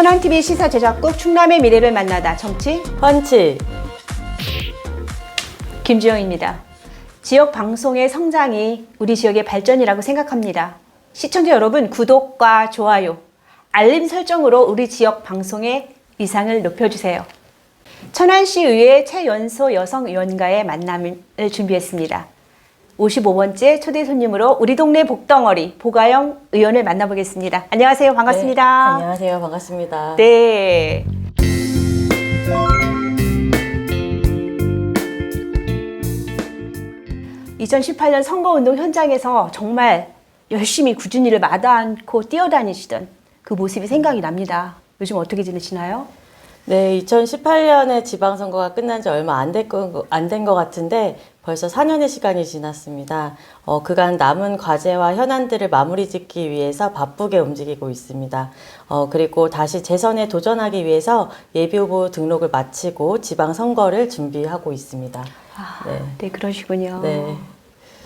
천안TV 시사 제작국 충남의 미래를 만나다 정치 펀치 김주영입니다. 지역 방송의 성장이 우리 지역의 발전이라고 생각합니다. 시청자 여러분, 구독과 좋아요, 알림 설정으로 우리 지역 방송의 위상을 높여주세요. 천안시 의회 최연소 여성 의원과의 만남을 준비했습니다. 55번째 초대 손님으로 우리 동네 복덩어리 보가영 의원을 만나보겠습니다. 안녕하세요. 반갑습니다. 네, 안녕하세요. 반갑습니다. 네. (2018년) 선거운동 현장에서 정말 열심히 꾸준히 일을 마다 않고 뛰어다니시던 그 모습이 생각이 납니다. 요즘 어떻게 지내시나요? 네, 2018년에 지방선거가 끝난 지 얼마 안 된 것 같은데 벌써 4년의 시간이 지났습니다. 그간 남은 과제와 현안들을 마무리 짓기 위해서 바쁘게 움직이고 있습니다. 그리고 다시 재선에 도전하기 위해서 예비후보 등록을 마치고 지방선거를 준비하고 있습니다. 네, 그러시군요. 네.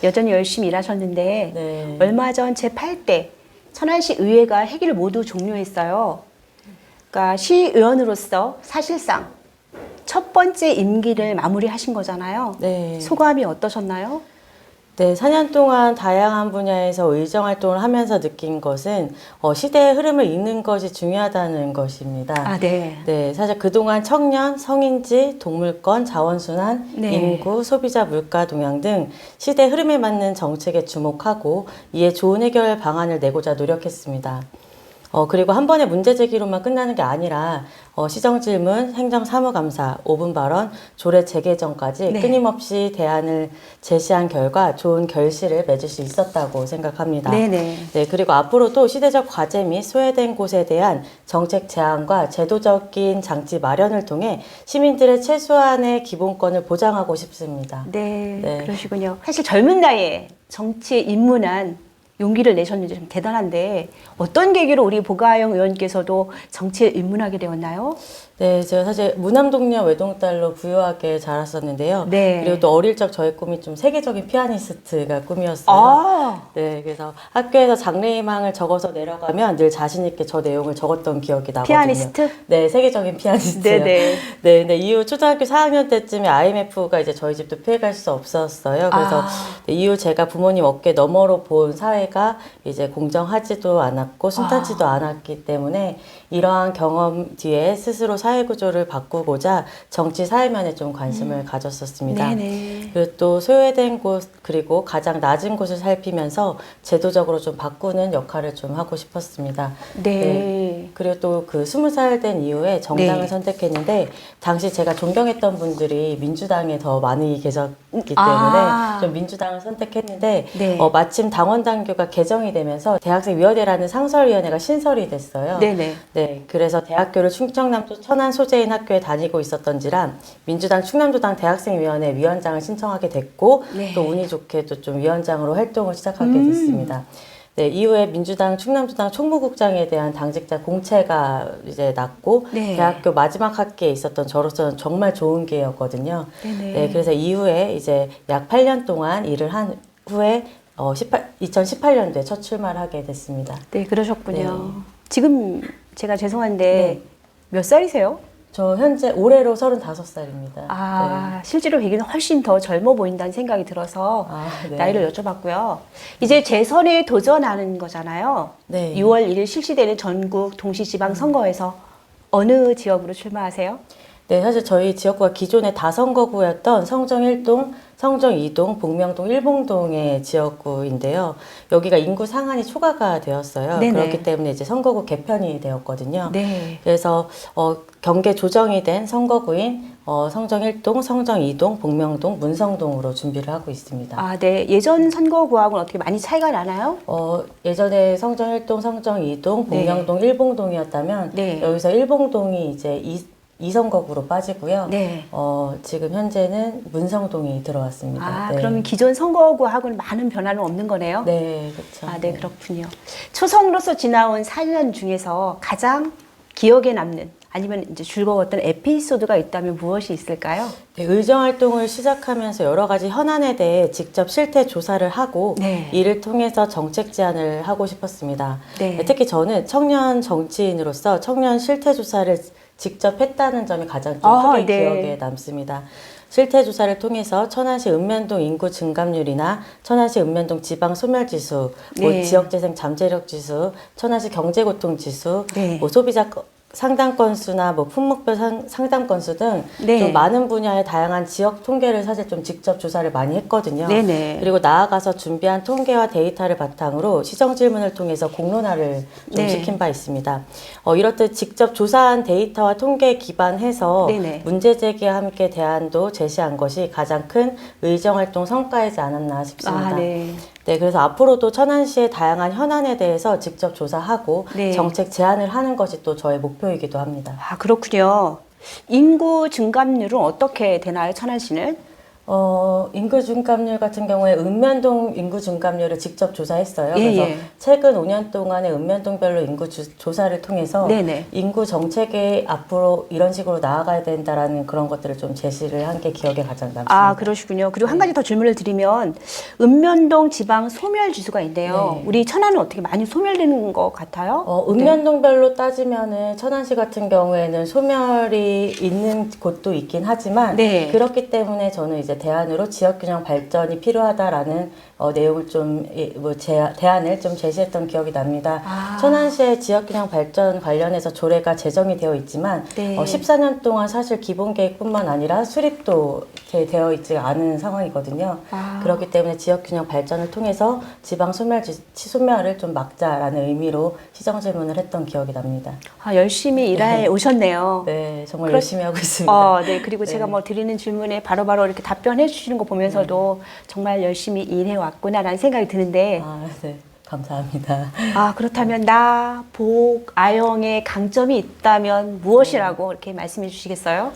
여전히 열심히 일하셨는데 네. 얼마 전 제8대 천안시 의회가 회기를 모두 종료했어요. 그러니까 시의원으로서 사실상 첫 번째 임기를 마무리하신 거잖아요. 네. 소감이 어떠셨나요? 네, 4년 동안 다양한 분야에서 의정 활동을 하면서 느낀 것은 시대의 흐름을 읽는 것이 중요하다는 것입니다. 아, 네. 네, 사실 그동안 청년, 성인지, 동물권, 자원순환, 네. 인구, 소비자, 물가 동향 등 시대 흐름에 맞는 정책에 주목하고 이에 좋은 해결 방안을 내고자 노력했습니다. 그리고 한 번의 문제 제기로만 끝나는 게 아니라 시정질문, 행정사무감사, 5분 발언, 조례 재개정까지 네. 끊임없이 대안을 제시한 결과 좋은 결실을 맺을 수 있었다고 생각합니다. 네네. 네, 그리고 앞으로도 시대적 과제 및 소외된 곳에 대한 정책 제안과 제도적인 장치 마련을 통해 시민들의 최소한의 기본권을 보장하고 싶습니다. 네, 네. 그러시군요. 사실 젊은 나이에 정치에 입문한 용기를 내셨는지 좀 대단한데 어떤 계기로 우리 보가영 의원께서도 정치에 입문하게 되었나요? 네, 제가 사실 무남동녀 외동딸로 부유하게 자랐었는데요. 네. 그리고 또 어릴 적 저의 꿈이 좀 세계적인 피아니스트가 꿈이었어요. 아, 네, 그래서 학교에서 장래희망을 적어서 내려가면 늘 자신 있게 저 내용을 적었던 기억이 나거든요. 피아니스트? 네, 세계적인 피아니스트요. 네네. 네, 네, 이후 초등학교 4학년 때쯤에 IMF가 이제 저희 집도 피해갈 수 없었어요. 그래서 네, 이후 제가 부모님 어깨 너머로 본 사회가 이제 공정하지도 않았고 순탄치도 않았기 때문에 이러한 경험 뒤에 스스로 사회구조를 바꾸고자 정치 사회면에 좀 관심을 가졌었습니다. 네네. 그리고 또 소외된 곳 그리고 가장 낮은 곳을 살피면서 제도적으로 좀 바꾸는 역할을 좀 하고 싶었습니다. 네. 그리고 또 그 20살 된 이후에 정당을 네. 선택했는데 당시 제가 존경했던 분들이 민주당에 더 많이 계셨기 때문에 좀 민주당을 선택했는데 네. 마침 당원 당규가 개정이 되면서 대학생위원회라는 상설위원회가 신설이 됐어요. 네네. 네, 그래서 대학교를 충청남도 천안 소재인 학교에 다니고 있었던지라 민주당 충남도당 대학생위원회 위원장을 신청하게 됐고 네. 또 운이 좋게도 좀 위원장으로 활동을 시작하게 됐습니다. 네, 이후에 민주당 충남도당 총무국장에 대한 당직자 공채가 이제 났고 네. 대학교 마지막 학기에 있었던 저로서는 정말 좋은 기회였거든요. 네네. 네, 그래서 이후에 이제 약 8년 동안 일을 한 후에 2018년도에 첫 출마를 하게 됐습니다. 네, 그러셨군요. 네. 지금 제가 죄송한데 네. 몇 살이세요? 저 현재 올해로 35살입니다. 아, 실제로 뵈기는 훨씬 더 젊어 보인다는 생각이 들어서 네. 나이를 여쭤봤고요. 이제 재선에 도전하는 거잖아요. 네. 6월 1일 실시되는 전국 동시지방선거에서 어느 지역으로 출마하세요? 네, 사실 저희 지역구가 기존의 다선거구였던 성정 1동, 성정 2동, 복명동, 일봉동의 지역구인데요. 여기가 인구 상한이 초과가 되었어요. 네네. 그렇기 때문에 이제 선거구 개편이 되었거든요. 네. 그래서 경계 조정이 된 선거구인 성정 1동, 성정 2동, 복명동, 문성동으로 준비를 하고 있습니다. 아, 네. 예전 선거구하고는 어떻게 많이 차이가 나나요? 예전에 성정 1동, 성정 2동, 복명동, 일봉동이었다면 네. 여기서 일봉동이 이제 이 선거구로 빠지고요. 네. 지금 현재는 문성동이 들어왔습니다. 아, 네. 그러면 기존 선거구하고는 많은 변화는 없는 거네요? 네, 그렇죠. 아, 네, 그렇군요. 초선으로서 지나온 4년 중에서 가장 기억에 남는 아니면 이제 즐거웠던 에피소드가 있다면 무엇이 있을까요? 네, 의정활동을 시작하면서 여러 가지 현안에 대해 직접 실태 조사를 하고 네. 이를 통해서 정책 제안을 하고 싶었습니다. 네. 특히 저는 청년 정치인으로서 청년 실태 조사를 직접 했다는 점이 가장 좀 크게 네. 기억에 남습니다. 실태 조사를 통해서 천안시 읍면동 인구 증감률이나 천안시 읍면동 지방 소멸지수, 네. 지역재생 잠재력 지수, 천안시 경제고통 지수, 네. 소비자 상담 건수나 품목별 상담 건수 등 네. 좀 많은 분야의 다양한 지역 통계를 사실 좀 직접 조사를 많이 했거든요. 네네. 그리고 나아가서 준비한 통계와 데이터를 바탕으로 시정 질문을 통해서 공론화를 좀 네. 시킨 바 있습니다. 이렇듯 직접 조사한 데이터와 통계에 기반해서 네네. 문제 제기와 함께 대안도 제시한 것이 가장 큰 의정활동 성과이지 않았나 싶습니다. 네. 네, 그래서 앞으로도 천안시의 다양한 현안에 대해서 직접 조사하고 네. 정책 제안을 하는 것이 또 저의 목표이기도 합니다. 그렇군요. 인구 증감률은 어떻게 되나요, 천안시는? 인구 증감률 같은 경우에 읍면동 인구 증감률을 직접 조사했어요. 예, 그래서 예. 최근 5년 동안의 읍면동별로 인구 조사를 통해서 네네. 인구 정책이 앞으로 이런 식으로 나아가야 된다라는 그런 것들을 좀 제시를 한 게 기억에 가장 남습니다. 그러시군요. 그리고 한 가지 더 질문을 드리면 읍면동 지방 소멸 지수가 있는데요. 네. 우리 천안은 어떻게 많이 소멸되는 것 같아요? 읍면동별로 따지면은 천안시 같은 경우에는 소멸이 있는 곳도 있긴 하지만 네. 그렇기 때문에 저는 이제 대안으로 지역균형 발전이 필요하다라는 내용을 대안을 좀 제시했던 기억이 납니다. 천안시의 지역균형 발전 관련해서 조례가 제정이 되어 있지만 네. 14년 동안 사실 기본계획뿐만 아니라 수립도 되어 있지 않은 상황이거든요. 그렇기 때문에 지역균형 발전을 통해서 지방 소멸을 좀 막자라는 의미로 시정 질문을 했던 기억이 납니다. 열심히 일해 오셨네요. 네, 정말 열심히 하고 있습니다. 네. 그리고 네. 제가 드리는 질문에 바로바로 이렇게 답변해 주시는 거 보면서도 정말 열심히 일해 왔구나라는 생각이 드는데, 네. 감사합니다. 그렇다면 나, 복, 아영의 강점이 있다면 무엇이라고 이렇게 말씀해 주시겠어요?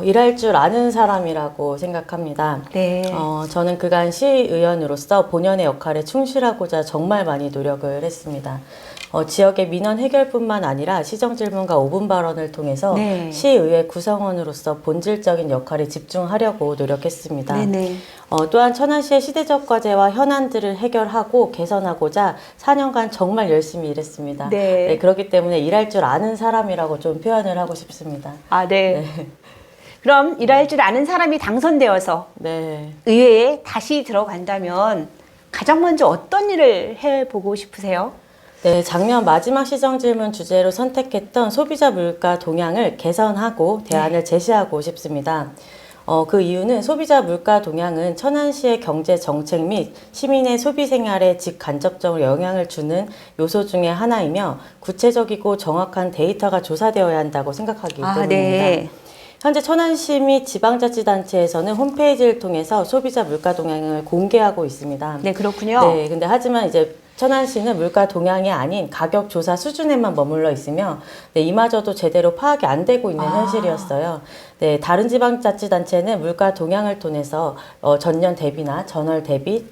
일할 줄 아는 사람이라고 생각합니다. 네. 저는 그간 시의원으로서 본연의 역할에 충실하고자 정말 많이 노력을 했습니다. 지역의 민원 해결뿐만 아니라 시정 질문과 5분 발언을 통해서 네. 시의회 구성원으로서 본질적인 역할에 집중하려고 노력했습니다. 네네. 또한 천안시의 시대적 과제와 현안들을 해결하고 개선하고자 4년간 정말 열심히 일했습니다. 네. 그렇기 때문에 일할 줄 아는 사람이라고 좀 표현을 하고 싶습니다. 네. 그럼 일할 줄 아는 사람이 당선되어서 네. 의회에 다시 들어간다면 가장 먼저 어떤 일을 해보고 싶으세요? 네, 작년 마지막 시정 질문 주제로 선택했던 소비자 물가 동향을 개선하고 대안을 제시하고 싶습니다. 그 이유는 소비자 물가 동향은 천안시의 경제 정책 및 시민의 소비 생활에 직간접적으로 영향을 주는 요소 중에 하나이며 구체적이고 정확한 데이터가 조사되어야 한다고 생각하기 때문입니다. 네. 현재 천안시 및 지방자치단체에서는 홈페이지를 통해서 소비자 물가 동향을 공개하고 있습니다. 네, 그렇군요. 네, 근데 하지만 이제 천안시는 물가 동향이 아닌 가격 조사 수준에만 머물러 있으며 이마저도 제대로 파악이 안 되고 있는 현실이었어요. 네, 다른 지방자치단체는 물가 동향을 통해서 전년 대비나 전월 대비,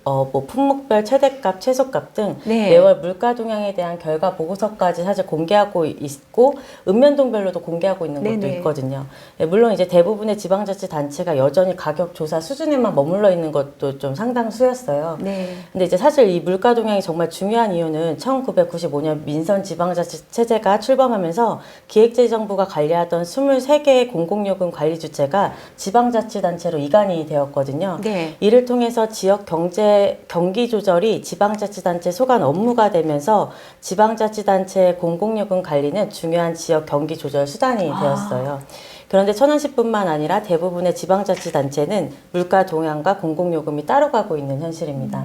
품목별 최대값, 최소값 등 네. 매월 물가 동향에 대한 결과 보고서까지 사실 공개하고 있고 은면동별로도 공개하고 있는 것도 네네. 있거든요. 네, 물론 이제 대부분의 지방자치단체가 여전히 가격 조사 수준에만 머물러 있는 것도 좀 상당수였어요. 네. 근데 이제 사실 이 물가 동향이 정말 중요한 이유는 1995년 민선 지방자치 체제가 출범하면서 기획재정부가 관리하던 23개의 공공요금 관리 주체가 지방자치단체로 이관이 되었거든요. 네. 이를 통해서 지역 경기 조절이 지방자치단체 소관 업무가 되면서 지방자치단체의 공공요금 관리는 중요한 지역 경기 조절 수단이 되었어요. 그런데 천안시뿐만 아니라 대부분의 지방자치단체는 물가 동향과 공공요금이 따로 가고 있는 현실입니다.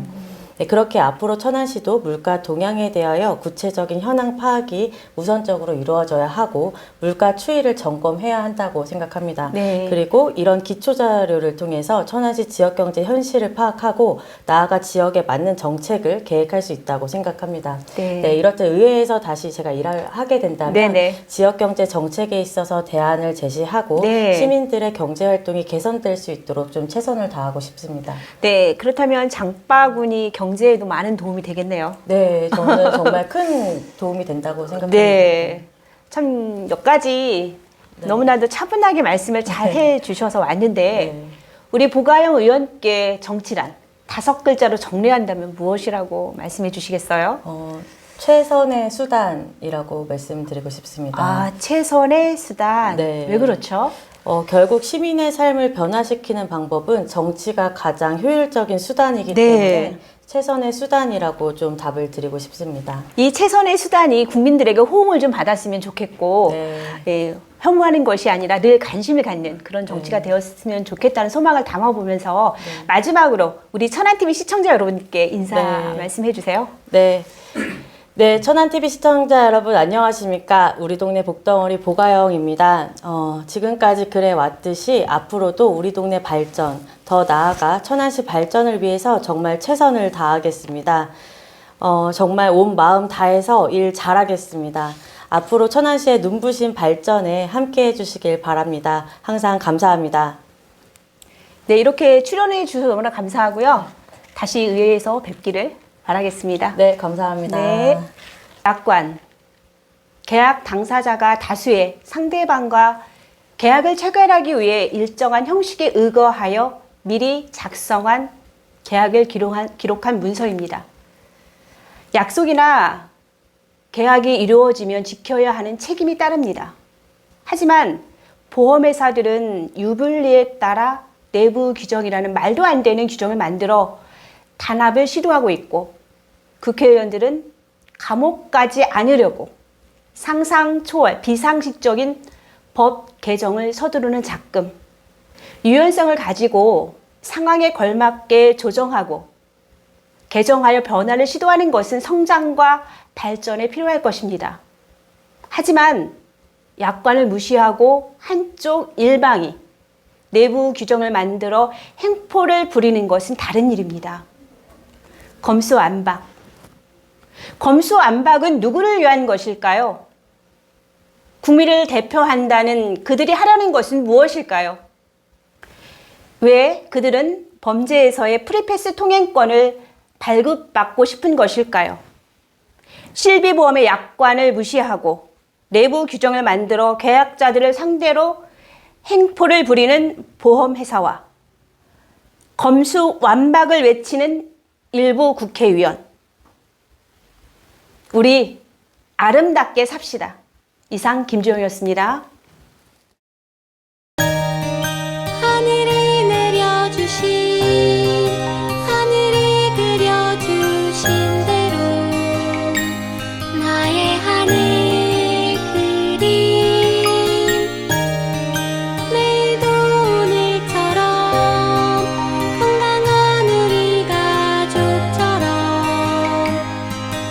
네, 그렇게 앞으로 천안시도 물가 동향에 대하여 구체적인 현황 파악이 우선적으로 이루어져야 하고 물가 추이를 점검해야 한다고 생각합니다. 네. 그리고 이런 기초 자료를 통해서 천안시 지역경제 현실을 파악하고 나아가 지역에 맞는 정책을 계획할 수 있다고 생각합니다. 네. 이렇듯 의회에서 다시 제가 일을 하게 된다면 네네. 지역경제 정책에 있어서 대안을 제시하고 네. 시민들의 경제활동이 개선될 수 있도록 좀 최선을 다하고 싶습니다. 네, 그렇다면 장바구니 경제에도 많은 도움이 되겠네요. 네, 저는 정말 큰 도움이 된다고 생각합니다. 네. 참 몇 가지 네. 너무나도 차분하게 말씀을 잘 해주셔서 왔는데 네. 우리 보가영 의원께 정치란 5글자로 정리한다면 무엇이라고 말씀해 주시겠어요? 최선의 수단이라고 말씀드리고 싶습니다. 아, 최선의 수단. 네. 왜 그렇죠? 결국 시민의 삶을 변화시키는 방법은 정치가 가장 효율적인 수단이기 네. 때문에 최선의 수단이라고 좀 답을 드리고 싶습니다. 이 최선의 수단이 국민들에게 호응을 좀 받았으면 좋겠고 네. 예, 혐오하는 것이 아니라 늘 관심을 갖는 그런 정치가 네. 되었으면 좋겠다는 소망을 담아보면서 마지막으로 우리 천안TV 시청자 여러분께 인사 네. 말씀해 주세요. 네. 네, 천안TV 시청자 여러분 안녕하십니까? 우리 동네 복덩어리 보가영입니다. 지금까지 그래 왔듯이 앞으로도 우리 동네 발전, 더 나아가 천안시 발전을 위해서 정말 최선을 다하겠습니다. 정말 온 마음 다해서 일 잘하겠습니다. 앞으로 천안시의 눈부신 발전에 함께 해주시길 바랍니다. 항상 감사합니다. 네, 이렇게 출연해 주셔서 너무나 감사하고요. 다시 의회에서 뵙기를 바라겠습니다. 네, 감사합니다. 네. 약관. 계약 당사자가 다수의 상대방과 계약을 체결하기 위해 일정한 형식에 의거하여 미리 작성한 계약을 기록한 문서입니다. 약속이나 계약이 이루어지면 지켜야 하는 책임이 따릅니다. 하지만 보험회사들은 유불리에 따라 내부 규정이라는 말도 안 되는 규정을 만들어 단합을 시도하고 있고 국회의원들은 감옥 가지 않으려고 상상 초월, 비상식적인 법 개정을 서두르는 작금, 유연성을 가지고 상황에 걸맞게 조정하고 개정하여 변화를 시도하는 것은 성장과 발전에 필요할 것입니다. 하지만 약관을 무시하고 한쪽 일방이 내부 규정을 만들어 행포를 부리는 것은 다른 일입니다. 검수완박. 검수완박은 누구를 위한 것일까요? 국민을 대표한다는 그들이 하려는 것은 무엇일까요? 왜 그들은 범죄에서의 프리패스 통행권을 발급받고 싶은 것일까요? 실비보험의 약관을 무시하고 내부 규정을 만들어 계약자들을 상대로 행포를 부리는 보험회사와 검수완박을 외치는 일부 국회의원. 우리 아름답게 삽시다. 이상 김주영이었습니다. 하늘이 내려주신 하늘이 그려주신 대로 나의 하늘 그림 내일도 오늘처럼 건강한 우리 가족처럼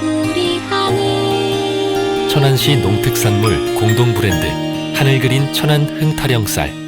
우리 하늘 천안시 농특산물 공동 브랜드 하늘 그린 천안 흥타령쌀